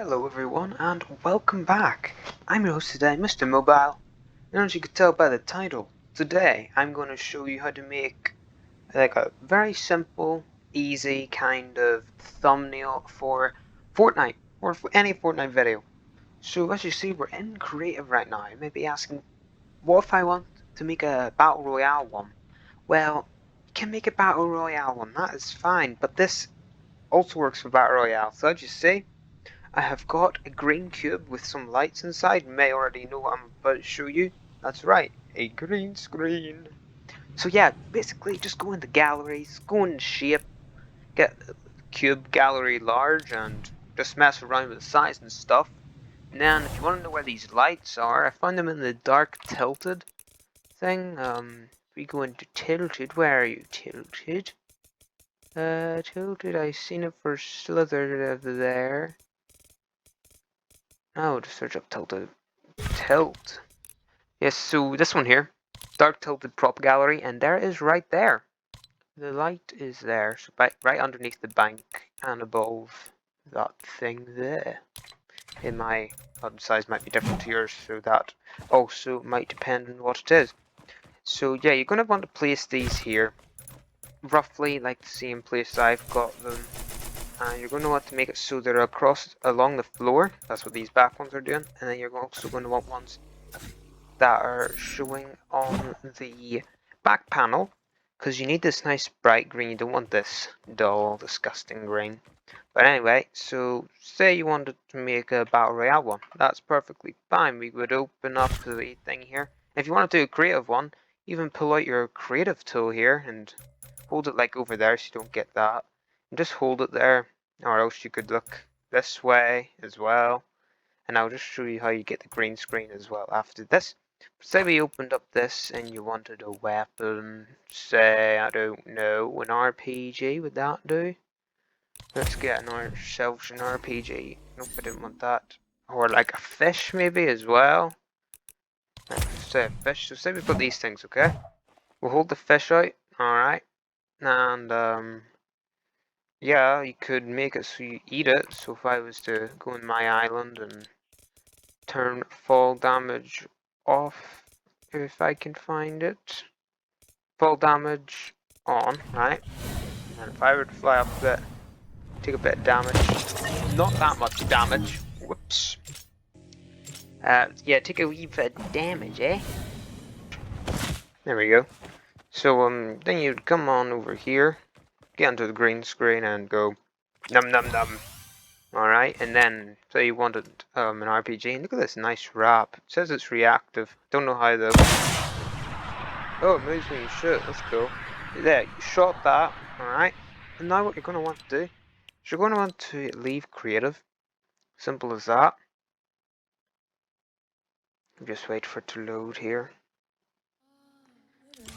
Hello everyone and welcome back. I'm your host today, Mr. Mobile, and as you can tell by the title, today I'm going to show you how to make like a very simple, easy kind of thumbnail for Fortnite or for any Fortnite video. So as you see, we're in creative right now. You may be asking, what if I want to make a Battle Royale one? Well, you can make a Battle Royale one, that is fine, but this also works for Battle Royale. So as you see, I have got a green cube with some lights inside. You may already know what I'm about to show you. That's right, a green screen. So yeah, basically just go into galleries, go into shape, get the cube gallery large and just mess around with the size and stuff. And then if you want to know where these lights are, I found them in the dark tilted thing. We go into tilted. Where are you, tilted? Tilted, I seen it for slithered over there. Oh, just search up tilted. Tilt. Yes, so this one here, dark tilted prop gallery, and there is right there. The light is there, so right underneath the bank and above that thing there. In my HUD size might be different to yours, so that also might depend on what it is. So yeah, you're going to want to place these here, roughly like the same place I've got them. And you're going to want to make it so they're across along the floor. That's what these back ones are doing. And then you're also going to want ones that are showing on the back panel, because you need this nice bright green. You don't want this dull, disgusting green. But anyway, so say you wanted to make a Battle Royale one. That's perfectly fine. We would open up the thing here. If you want to do a creative one, even pull out your creative tool here and hold it like over there so you don't get that. And just hold it there, or else you could look this way as well. And I'll just show you how you get the green screen as well after this. Say we opened up this and you wanted a weapon, say, I don't know, an RPG, would that do? Let's get ourselves an RPG. Nope, I didn't want that. Or like a fish maybe as well. Let's say a fish, so say we put these things, okay? We'll hold the fish out, alright. And yeah, you could make it so you eat it. So if I was to go in my island and turn fall damage off, if I can find it. Fall damage on, right? And if I were to fly up a bit, take a bit of damage. Not that much damage. Whoops. Yeah, take a wee bit of damage, eh? There we go. So, then you'd come on over here, get onto the green screen and go num num num. Alright, and then say you wanted an RPG, and look at this nice wrap. It says it's reactive. Don't know how though. Oh, it moves when you shoot. That's cool. There, you shot that. Alright. And now what you're going to want to do is you're going to want to leave creative. Simple as that. Just wait for it to load here.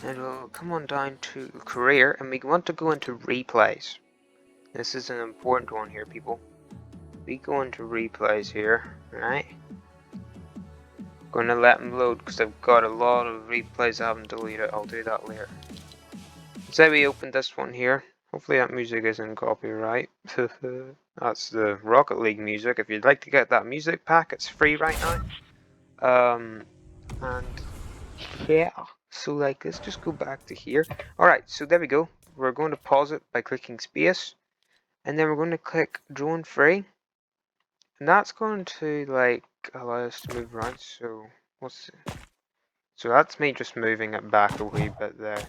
And we'll come on down to career, and we want to go into replays. This is an important one here, people. We go into replays here, right? Gonna let them load because I've got a lot of replays I haven't deleted. I'll do that later. Say we open this one here. Hopefully that music isn't copyright. That's the Rocket League music. If you'd like to get that music pack, it's free right now. And yeah. So like, let's just go back to here. Alright, so there we go. We're going to pause it by clicking space. And then we're going to click drone free. And that's going to like allow us to move around. So what's it? So that's me just moving it back a wee bit there.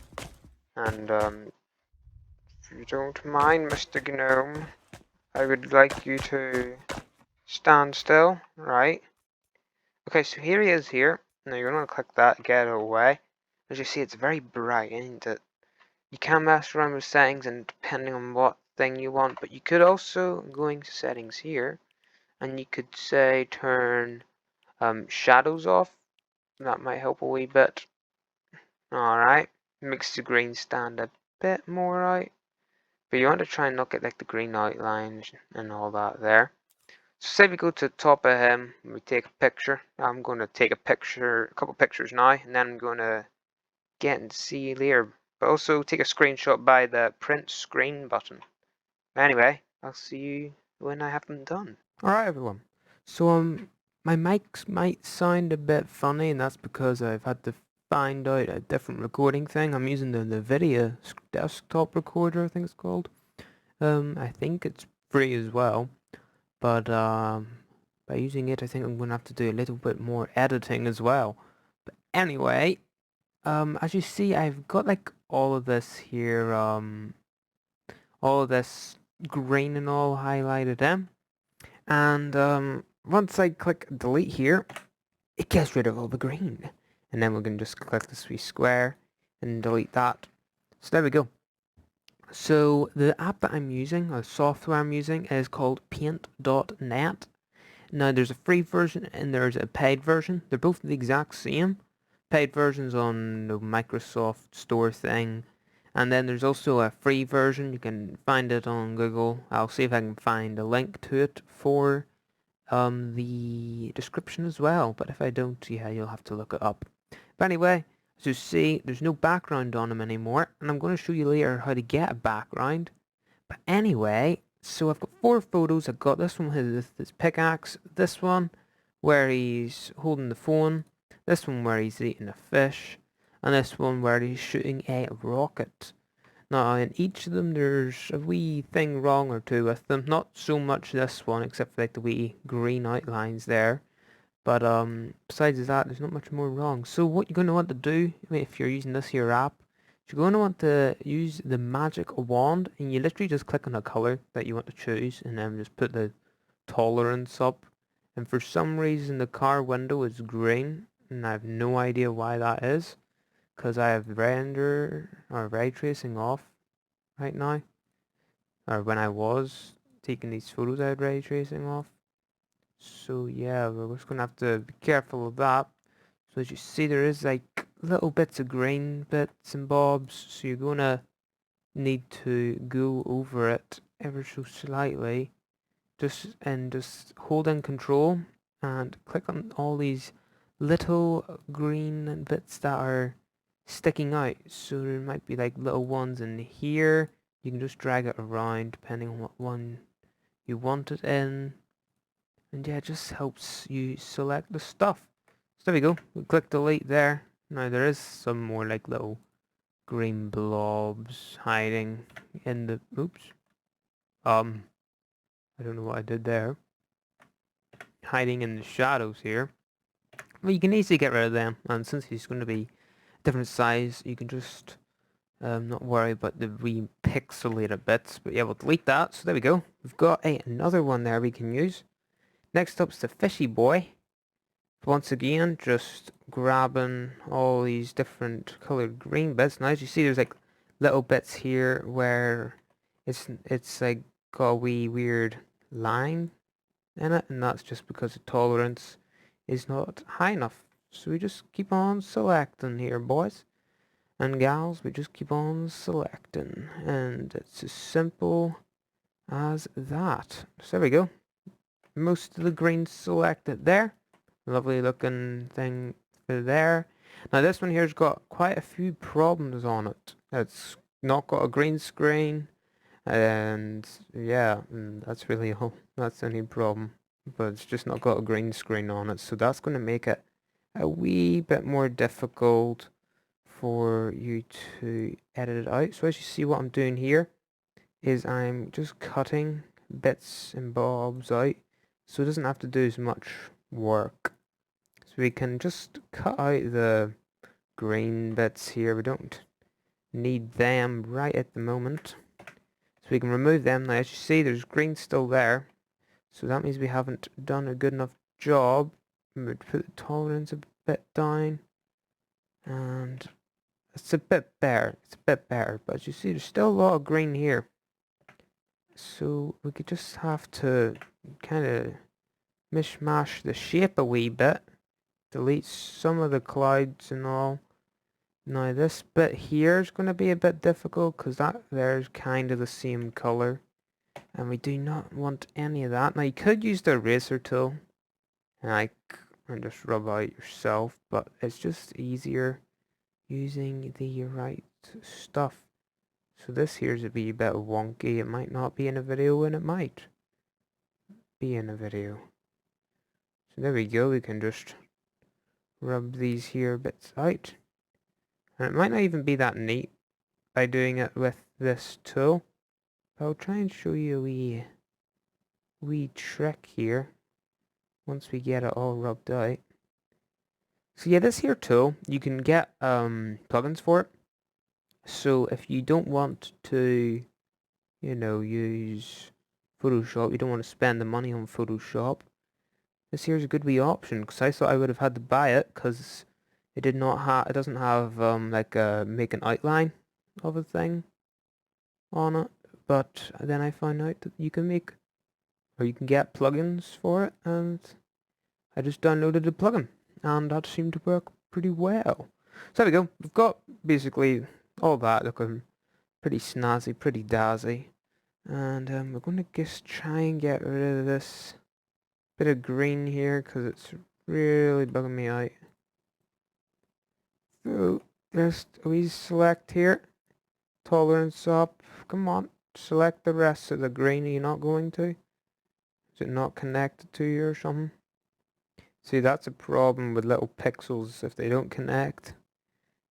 And if you don't mind, Mr. Gnome, I would like you to stand still, right? Okay, so here he is here. Now you're going to click that, get it away. As you see, it's very bright, isn't it? You can mess around with settings and depending on what thing you want, but you could also go into settings here, and you could say turn shadows off. That might help a wee bit. Alright, makes the green stand a bit more out. But you want to try and look at like the green outlines and all that there. So say we go to the top of him, and we take a picture. I'm going to take a couple pictures now, and then I'm going to get and see later. But also take a screenshot by the print screen button. Anyway, I'll see you when I have them done. Alright everyone, So my mics might sound a bit funny, and that's because I've had to find out a different recording thing. I'm using the NVIDIA desktop recorder, I think it's called. I think it's free as well, but by using it, I think I'm gonna have to do a little bit more editing as well. But anyway, as you see, I've got like all of this here, all of this green and all highlighted in. And once I click delete here, it gets rid of all the green. And then we can just click this wee square and delete that. So there we go. So the app that I'm using, or software I'm using, is called Paint.net. Now there's a free version and there's a paid version. They're both the exact same. Paid version's on the Microsoft Store thing. And then there's also a free version. You can find it on Google. I'll see if I can find a link to it for the description as well. But if I don't, yeah, you'll have to look it up. But anyway, as you see, there's no background on them anymore. And I'm going to show you later how to get a background. But anyway, so I've got 4 photos. I've got this one with his pickaxe, this one where he's holding the phone, this one where he's eating a fish, and this one where he's shooting a rocket. Now in each of them there's a wee thing wrong or two with them. Not so much this one, except for like the wee green outlines there. But besides that, there's not much more wrong. So what you're going to want to do, if you're using this here app, you're going to want to use the magic wand, and you literally just click on a color that you want to choose, and then just put the tolerance up. And for some reason the car window is green, and I have no idea why that is, because I have render or ray tracing off right now, or when I was taking these photos I had ray tracing off. So yeah, we're just gonna have to be careful of that. So as you see, there is like little bits of green bits and bobs, so you're gonna need to go over it ever so slightly, just hold in control and click on all these little green bits that are sticking out. So there might be like little ones in here. You can just drag it around depending on what one you want it in. And yeah, it just helps you select the stuff. So there we go. We click delete there. Now there is some more like little green blobs hiding in the... Oops. I don't know what I did there. Hiding in the shadows here. Well, you can easily get rid of them. And since he's going to be different size, you can just not worry about the re-pixelated bits. But yeah, we'll delete that. So there we go. We've got another one there we can use. Next up's the fishy boy. Once again, just grabbing all these different colored green bits. Now as you see, there's like little bits here where it's like got a wee weird line in it, and that's just because the tolerance is not high enough. So we just keep on selecting here, boys and gals. We just keep on selecting, and it's as simple as that. So there we go. Most of the green selected there. Lovely looking thing for there. Now this one here's got quite a few problems on it. It's not got a green screen, and yeah, that's really all. That's any problem. But it's just not got a green screen on it, so that's going to make it a wee bit more difficult for you to edit it out. So as you see, what I'm doing here is I'm just cutting bits and bobs out, so it doesn't have to do as much work. So we can just cut out the green bits here. We don't need them right at the moment. So we can remove them. Now as you see, there's green still there. So that means we haven't done a good enough job. We'd put the tolerance a bit down. And it's a bit better. It's a bit better. But as you see, there's still a lot of green here. So we could just have to kind of mishmash the shape a wee bit. Delete some of the clouds and all. Now this bit here is going to be a bit difficult because that there's kind of the same color, and we do not want any of that. Now you could use the eraser tool and just rub out yourself, but it's just easier using the right stuff. So this here's a wee bit wonky. It might not be in a video, and it might be in a video. there we go. We can just rub these here bits out. And it might not even be that neat by doing it with this tool. But I'll try and show you a wee trick here once we get it all rubbed out. So yeah, this here tool, you can get plugins for it. So if you don't want to, you know, use Photoshop, you don't want to spend the money on Photoshop, this here's a good wee option, because I thought I would have had to buy it, because it doesn't have like a make an outline of a thing on it. But then I found out that you can make, or you can get plugins for it, and I just downloaded a plugin, and that seemed to work pretty well. So there we go. We've got basically all that looking pretty snazzy, pretty dazzy. And we're going to just try and get rid of this bit of green here, because it's really bugging me out. So just we select here, tolerance up. Come on, select the rest of the green. Are you not going to? Is it not connected to you or something? See, that's a problem with little pixels. If they don't connect,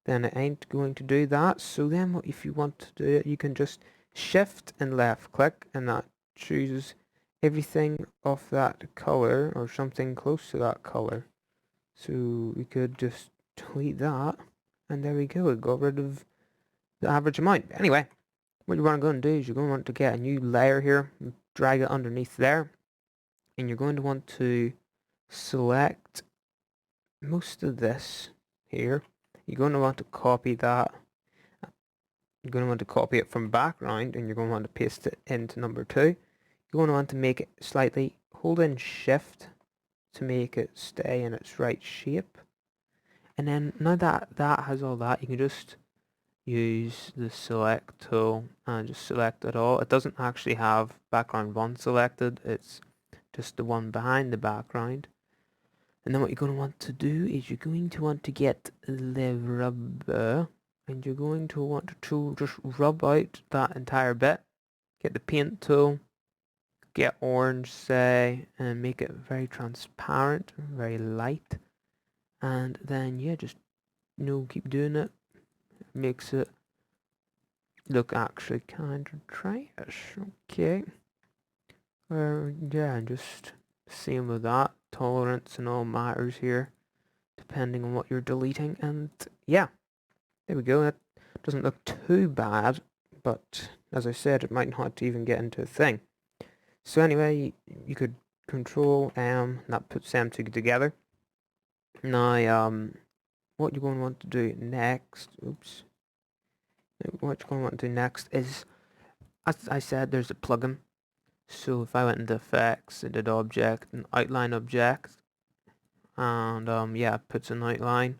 then it ain't going to do that. So then if you want to do it, you can just shift and left click, and that chooses everything of that color or something close to that color. So we could just delete that, and there we go. It got rid of the average amount. Anyway, what you want to go and do is you're going to want to get a new layer here, drag it underneath there, and you're going to want to select most of this here. You're going to want to copy that. You're going to want to copy it from background, and you're going to want to paste it into number 2. You're going to want to make it slightly, hold in shift to make it stay in its right shape. And then now that that has all that, you can just use the select tool and just select it all. It doesn't actually have background 1 selected, it's just the one behind the background. And then what you're going to want to do is you're going to want to get the rubber, and you're going to want to just rub out that entire bit. Get the paint tool, get orange, say, and make it very transparent, very light. And then yeah, just keep doing it. Makes it look actually kind of trash. Okay. Yeah, just same with that. Tolerance and all matters here, depending on what you're deleting. And yeah, there we go. That doesn't look too bad, but as I said, it might not even get into a thing. So anyway, you could control M, that puts them two together. Now, what you're going to want to do next, what you're going to want to do next is, as I said, there's a plugin. So if I went into effects, I did object and outline object, and yeah, it puts an outline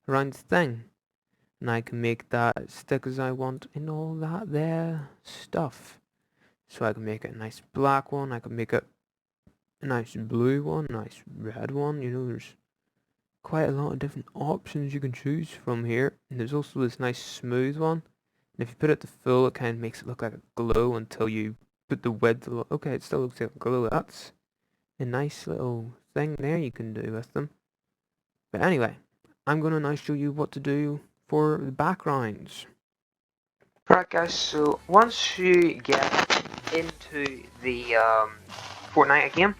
around the thing, and I can make that as thick as I want and all that there stuff. So I can make it a nice black one, I can make it a nice blue one, nice red one. There's quite a lot of different options you can choose from here. And there's also this nice smooth one, and if you put it to full, it kind of makes it look like a glow until you put the width. Okay, it still looks like a glow. That's a nice little thing there you can do with them. But anyway, I'm gonna now show you what to do for the backgrounds. Alright guys, so once you get into the Fortnite again,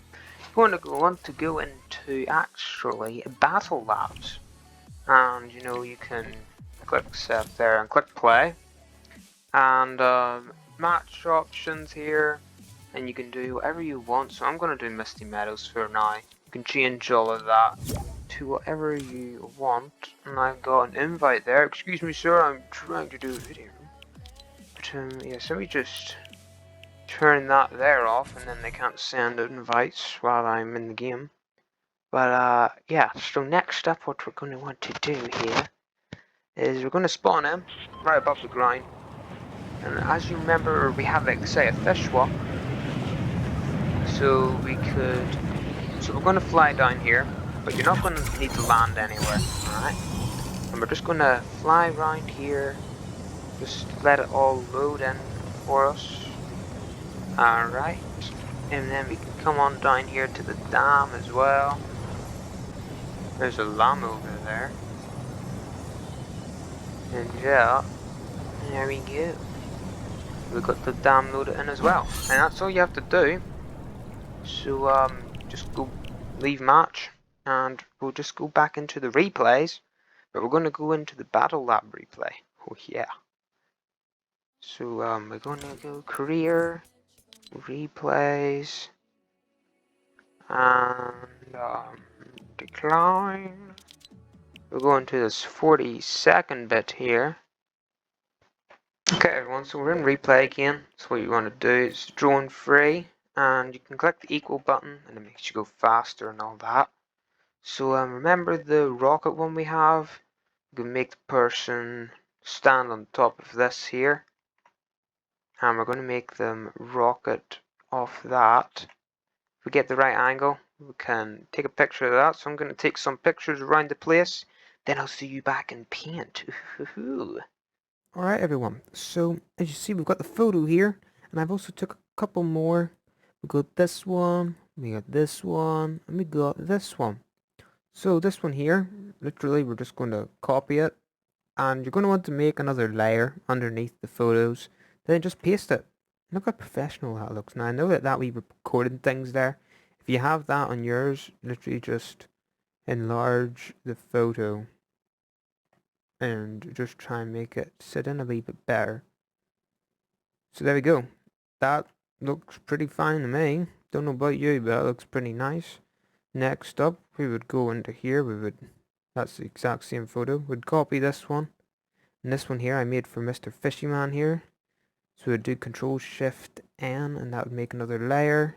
you're going to want to go into actually Battle Labs, and you can click set there and click play, and match options here, and you can do whatever you want. So I'm going to do Misty Meadows for now. You can change all of that to whatever you want, and I've got an invite there. Excuse me sir, I'm trying to do a video. But yeah, so we just turn that there off, and then they can't send invites while I'm in the game. But yeah, so next up what we're going to want to do here is we're going to spawn in right above the ground. And as you remember, we have, like, say, a fish walk. So we're going to fly down here, but you're not going to need to land anywhere, alright? And we're just going to fly around here, just let it all load in for us. Alright, and then we can come on down here to the dam as well. There's a llama over there. And yeah, there we go. We got the download in as well. And that's all you have to do. So just go leave match and we'll just go back into the replays. But we're gonna go into the battle lab replay. Oh yeah. So we're gonna go career, replays, and decline. We're going to this 42nd bit here. Okay everyone, so we're in replay again. So what you want to do is drone free, and you can click the equal button and it makes you go faster and all that. So remember the rocket one we have? You can make the person stand on top of this here, and we're going to make them rocket off that. If we get the right angle, we can take a picture of that. So I'm going to take some pictures around the place, then I'll see you back in paint. Alright everyone, so as you see we've got the photo here, and I've also took a couple more. We got this one, we got this one, and we got this one. So this one here, literally we're just going to copy it, and you're going to want to make another layer underneath the photos, then just paste it. Look how professional that looks. Now I know that we recorded things there. If you have that on yours, literally just enlarge the photo and just try and make it sit in a wee bit better. So there we go. That looks pretty fine to me. Don't know about you, but it looks pretty nice. Next up, we would go into here. That's the exact same photo. We'd copy this one. And this one here I made for Mr. Fishyman here. So we'd do Control Shift N, and that would make another layer.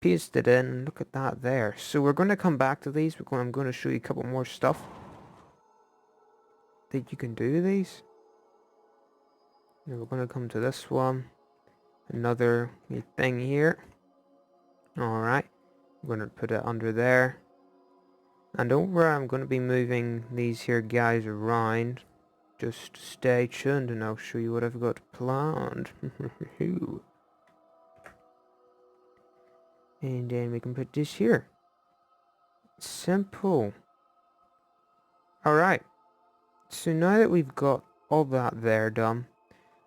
Paste it in, and look at that there. So we're going to come back to these. I'm going to show you a couple more stuff that you can do with these. Now we're going to come to this one. Another thing here. Alright. I'm going to put it under there. And don't worry, I'm going to be moving these here guys around. Just stay tuned and I'll show you what I've got planned. And then we can put this here. Simple. Alright. So now that we've got all that there done,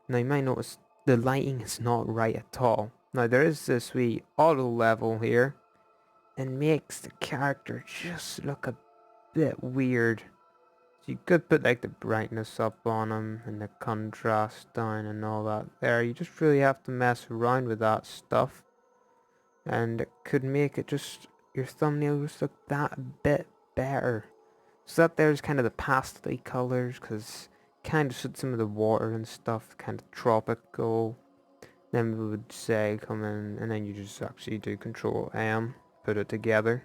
now you might notice the lighting is not right at all. Now there is this wee auto level here, and makes the character just look a bit weird. So you could put like the brightness up on them and the contrast down and all that there. You just really have to mess around with that stuff, and it could make it just your thumbnail just look that bit better. So that there's kind of the pastel colors, because kind of suits some of the water and stuff, kind of tropical. Then we would say come in, and then you just actually do Control M, put it together.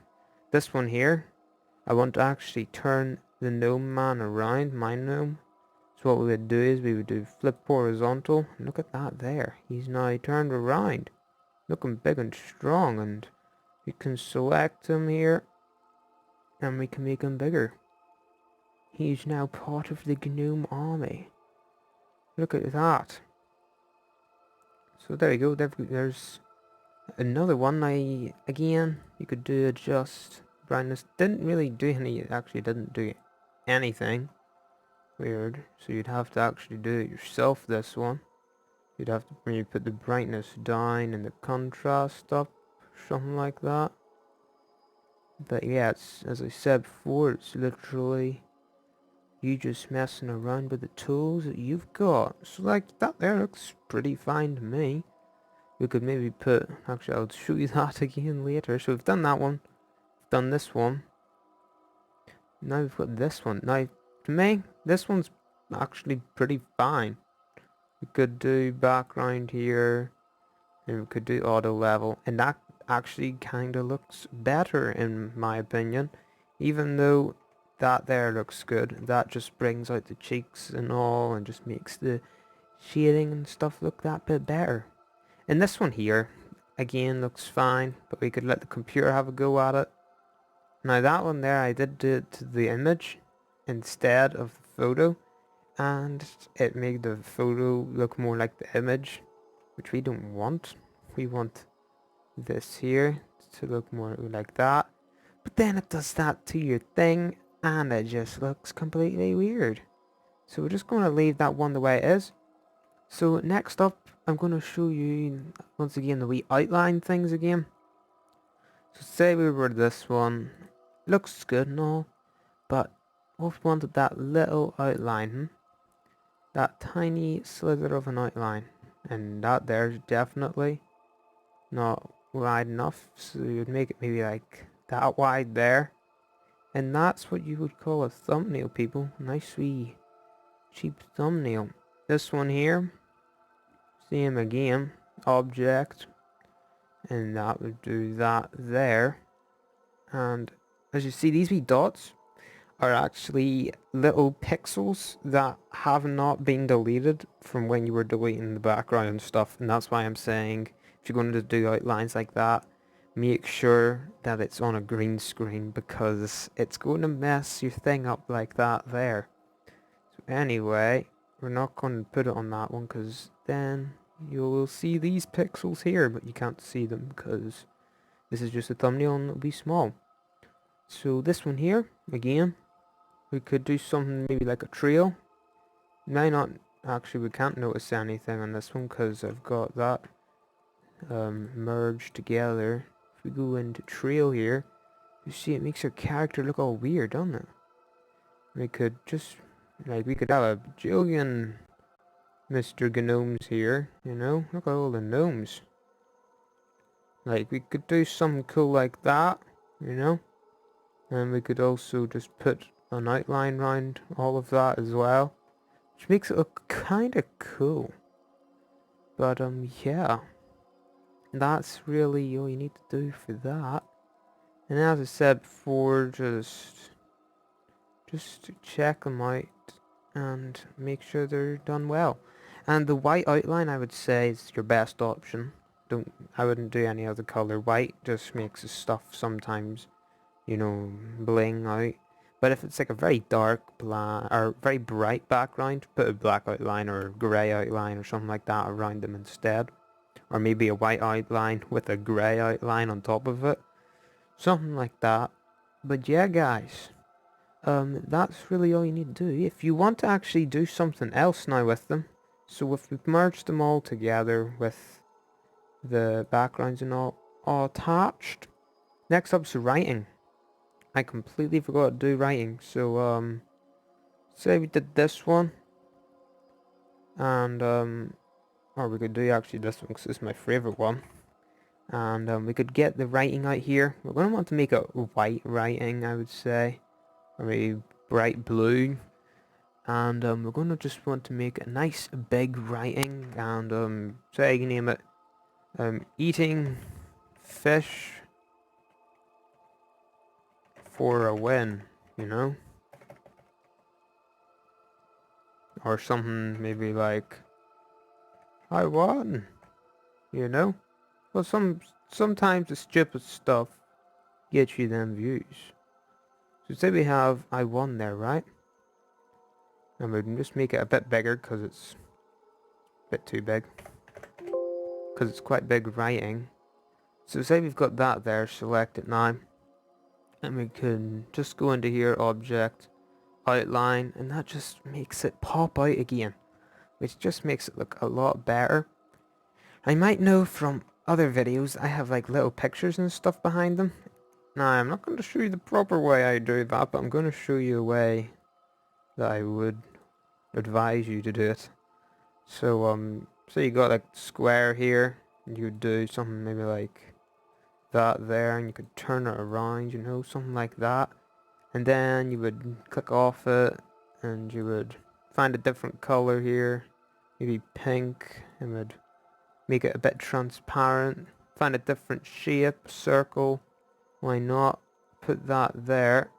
This one here, I want to actually turn the gnome man around, my gnome. So what we would do is we would do flip horizontal, and look at that there. He's now turned around, looking big and strong, and we can select him here, and we can make him bigger. He's now part of the gnome army. Look at that. So there you go, there's another one. Again, you could do adjust brightness. Didn't really do any, actually didn't do anything. Weird. So you'd have to actually do it yourself, this one. You'd have to maybe put the brightness down and the contrast up, something like that. But yeah, it's, as I said before, it's literally you just messing around with the tools that you've got. So like, that there looks pretty fine to me. We could maybe put, actually I'll show you that again later. So we've done that one, we've done this one. Now we've got this one. Now, to me, this one's actually pretty fine. We could do background here, and we could do auto level, and that actually kinda looks better in my opinion. Even though that there looks good, that just brings out the cheeks and all, and just makes the shading and stuff look that bit better. And this one here, again, looks fine, but we could let the computer have a go at it. Now that one there, I did do it to the image instead of the photo, and it made the photo look more like the image, which we don't want. We want this here to look more like that. But then it does that to your thing, and it just looks completely weird. So we're just going to leave that one the way it is. So next up, I'm going to show you, once again, the wee outline things again. So say we were this one. Looks good and all, but we wanted that little outline, that tiny slither of an outline. And that there's definitely not wide enough, so you'd make it maybe like that wide there. And that's what you would call a thumbnail, people. Nice wee cheap thumbnail. This one here, same again, object, and that would do that there. And as you see, these wee dots are actually little pixels that have not been deleted from when you were deleting the background stuff, and that's why I'm saying if you're going to do outlines like that, make sure that it's on a green screen, because it's going to mess your thing up like that there. So anyway, we're not going to put it on that one, because then you will see these pixels here, but you can't see them because this is just a thumbnail and it'll be small. So this one here, again, we could do something maybe like a trail. May not, actually we can't notice anything on this one because I've got that merged together. If we go into trail here, you see it makes our character look all weird, doesn't it? We could just, like, we could have a bajillion Mr. Gnomes here, you know? Look at all the gnomes. Like, we could do something cool like that, you know? And we could also just put an outline around all of that as well, which makes it look kinda cool. But yeah, that's really all you need to do for that. And as I said before, just check them out and make sure they're done well. And the white outline, I would say, is your best option. I wouldn't do any other color. White just makes the stuff sometimes, you know, bling out. But if it's like a very dark black or very bright background, put a black outline or a grey outline or something like that around them instead. Or maybe a white outline with a grey outline on top of it. Something like that. But yeah, guys, that's really all you need to do. If you want to actually do something else now with them, so if we've merged them all together with the backgrounds and all attached, next up's writing. I completely forgot to do writing, so say we did this one, and or we could do actually this one because it's my favorite one, and we could get the writing out here. We're going to want to make a white writing, I would say, or maybe bright blue, and we're going to just want to make a nice big writing, and say you name it, eating fish for a win, you know? Or something maybe like, I won, you know? Well, sometimes the stupid stuff gets you them views. So say we have I won there, right? And we can just make it a bit bigger because it's a bit too big. Because it's quite big writing. So say we've got that there, select it now. And we can just go into here, object, outline, and that just makes it pop out again. Which just makes it look a lot better. I might know from other videos I have like little pictures and stuff behind them. Now I'm not going to show you the proper way I do that, but I'm going to show you a way that I would advise you to do it. So you got like square here, and you would do something maybe like that there, and you could turn it around, you know, something like that. And then you would click off it, and you would find a different color here, maybe pink, and would make it a bit transparent. Find a different shape, circle, why not? Put that there,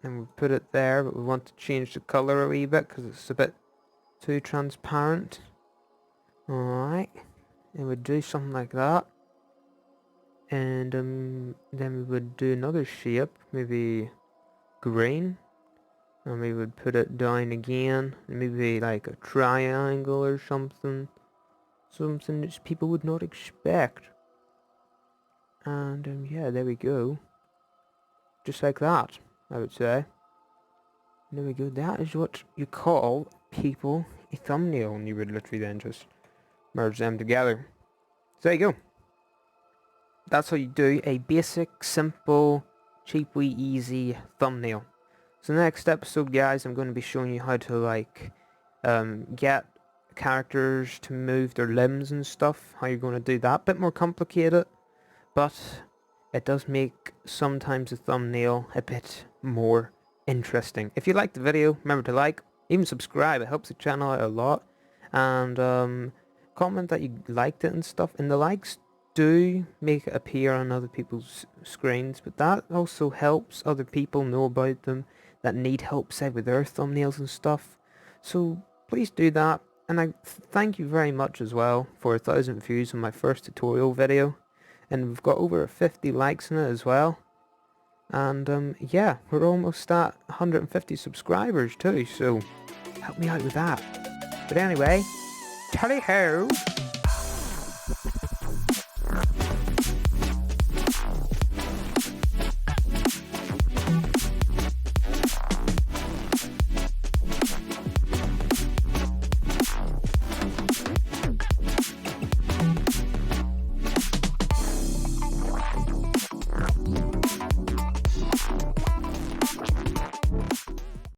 and we'll put it there, but we want to change the color a wee bit because it's a bit too transparent. Alright, and we'd do something like that. And then we would do another shape, maybe green, and we would put it down again, maybe like a triangle or something. Something that people would not expect. And yeah, there we go. Just like that, I would say. There we go. That is what you call, people, a thumbnail, and you would literally then just merge them together. So there you go. That's how you do a basic, simple, cheaply easy thumbnail. So next episode, guys, I'm going to be showing you how to like get characters to move their limbs and stuff. How you're going to do that. Bit more complicated, but it does make sometimes a thumbnail a bit more interesting. If you liked the video, remember to like, even subscribe. It helps the channel out a lot. And comment that you liked it and stuff. And the likes do make it appear on other people's screens, but that also helps other people know about them that need help, say, with their thumbnails and stuff. So please do that. And I thank you very much as well for 1,000 views on my first tutorial video. And we've got over 50 likes in it as well. And yeah, we're almost at 150 subscribers too, so help me out with that. But anyway, tally-ho!